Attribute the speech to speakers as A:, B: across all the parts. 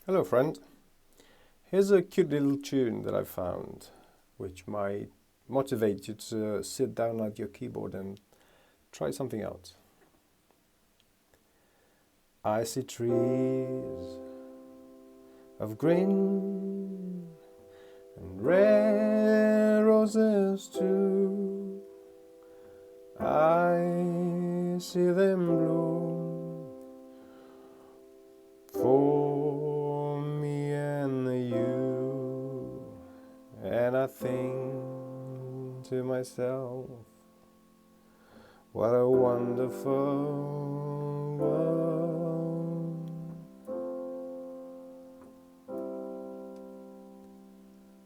A: Hello friend, here's a cute little tune that I found which might motivate you to sit down at your keyboard and try something out. I see trees of green and red roses too. I see them bloom for me and you, and I think to myself, what a wonderful world.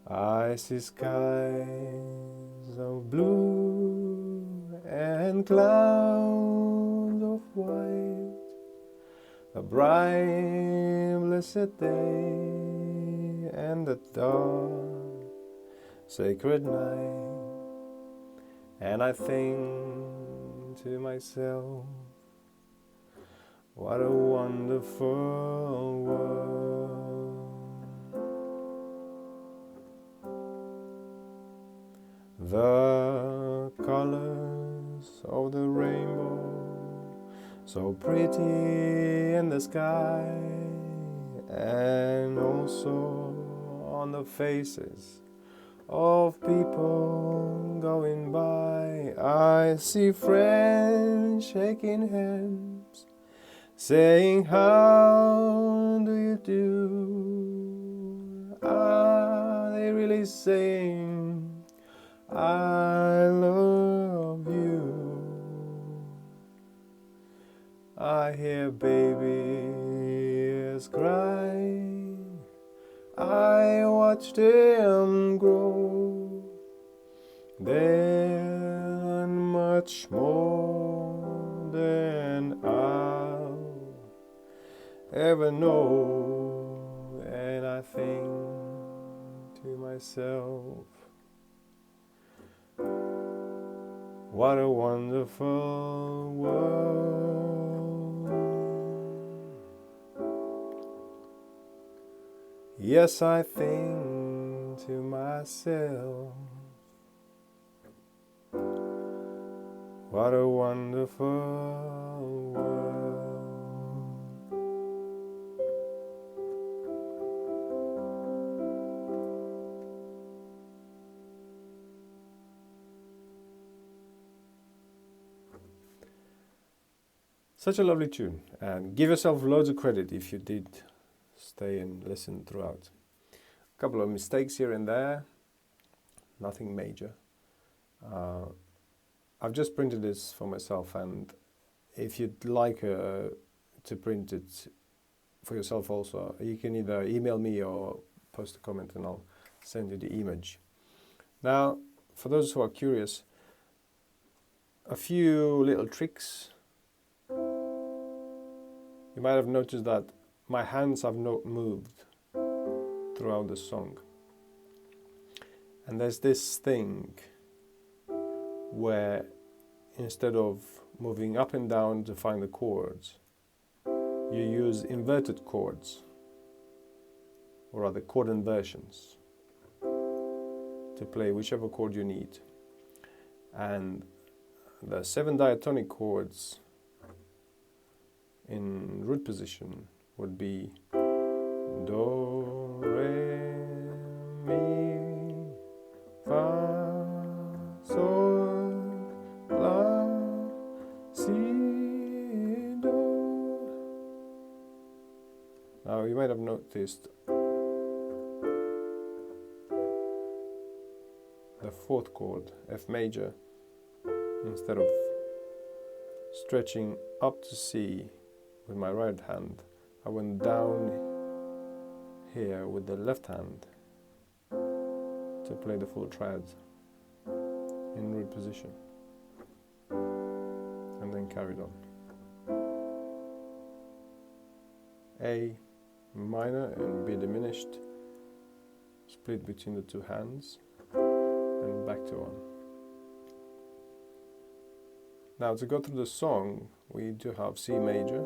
A: I see skies of blue and clouds of white, a bright blessed day and a dark sacred night, and I think to myself, what a wonderful world. The colors of the rainbow, so pretty in the sky, and also on the faces of people going by. I see friends shaking hands, saying, how do you do? Are they really saying, I love you? I hear babies cry, I watch them grow. They learn much more than I'll ever know, and I think to myself, what a wonderful world. Yes, I think to myself, what a wonderful world. Such a lovely tune, and give yourself loads of credit if you did stay and listen throughout. A couple of mistakes here and there, nothing major. I've just printed this for myself, and if you'd like to print it for yourself also, you can either email me or post a comment and I'll send you the image. Now, for those who are curious, a few little tricks. You might have noticed that my hands have not moved throughout the song. And there's this thing where instead of moving up and down to find the chords, you use inverted chords, or rather chord inversions, to play whichever chord you need. And the 7 diatonic chords in root position would be Do, Re, Mi, Fa, Sol, La, Si, Do. Now you might have noticed the 4th chord, F major, instead of stretching up to C with my right hand, I went down here with the left hand to play the full triad in root position, and then carried on. A minor and B diminished, split between the 2 hands, and back to on. Now to go through the song, we do have C major,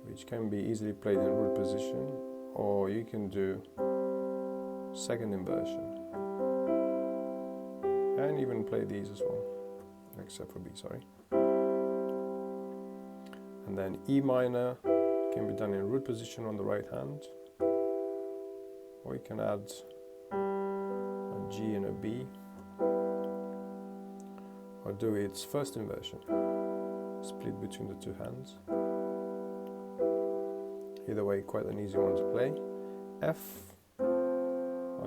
A: which can be easily played in root position, or you can do second inversion, and even play these as well, except for B, sorry. And then E minor can be done in root position on the right hand, or you can add a G and a B, or do its first inversion, split between the two hands. Either way, quite an easy one to play. F,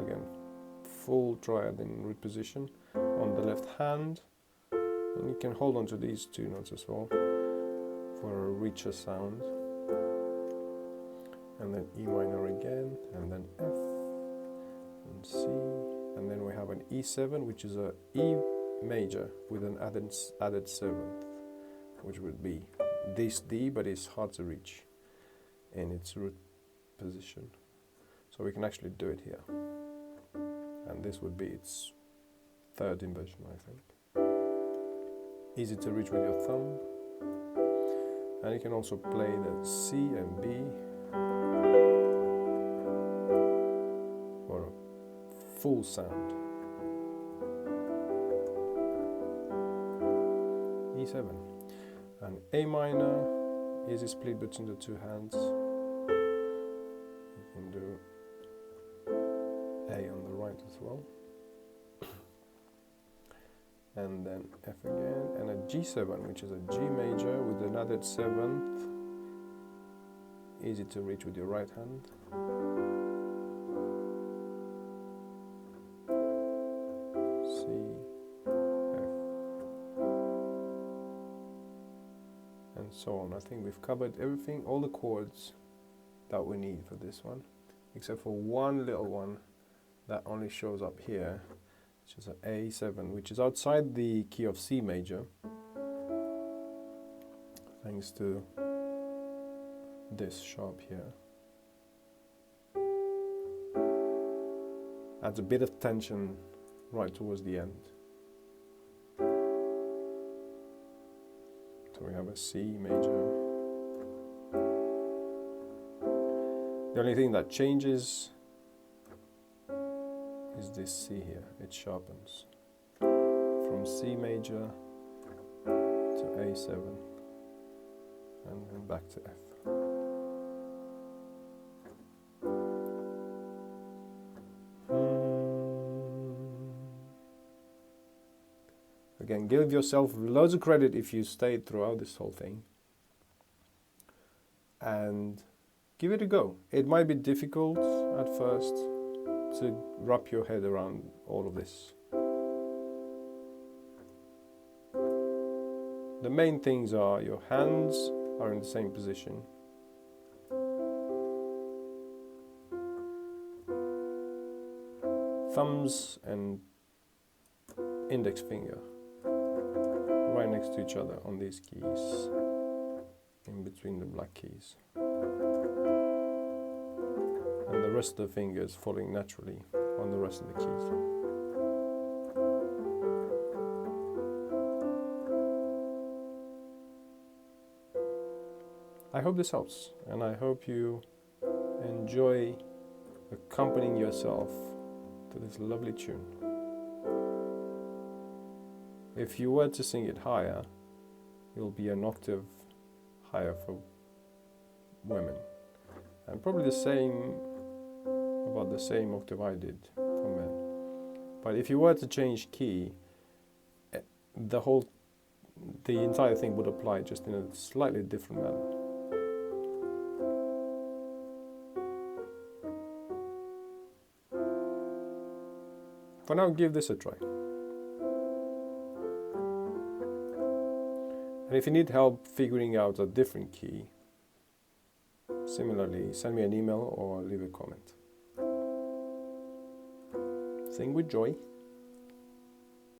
A: again, full triad in root position on the left hand, and you can hold on to these two notes as well for a richer sound. And then E minor again, and then F, and C, and then we have an E7, which is a E major with an added seventh, which would be this D, but it's hard to reach in its root position. So we can actually do it here. And this would be its third inversion, I think. Easy to reach with your thumb. And you can also play the C and B for a full sound. E7. And A minor, easy split between the two hands. You can do A on the right as well. And then F again, and a G7, which is a G major with an added seventh. Easy to reach with your right hand. C, F, and so on. I think we've covered everything, all the chords that we need for this one, except for one little one that only shows up here, which is an A7, which is outside the key of C major, thanks to this sharp here. Adds a bit of tension right towards the end. So we have a C major. The only thing that changes is this C here. It sharpens from C major to A7 and then back to F. Again, give yourself loads of credit if you stayed throughout this whole thing, and give it a go. It might be difficult at first to wrap your head around all of this. The main things are your hands are in the same position. Thumbs and index finger right next to each other on these keys, in between the black keys. And the rest of the fingers falling naturally on the rest of the keys. I hope this helps, and I hope you enjoy accompanying yourself to this lovely tune. If you were to sing it higher, you'll be an octave higher for women, and probably the same, about the same octave I did for men. But if you were to change key, the entire thing would apply, just in a slightly different manner. For now, give this a try. And if you need help figuring out a different key, similarly, send me an email or leave a comment. Sing with joy.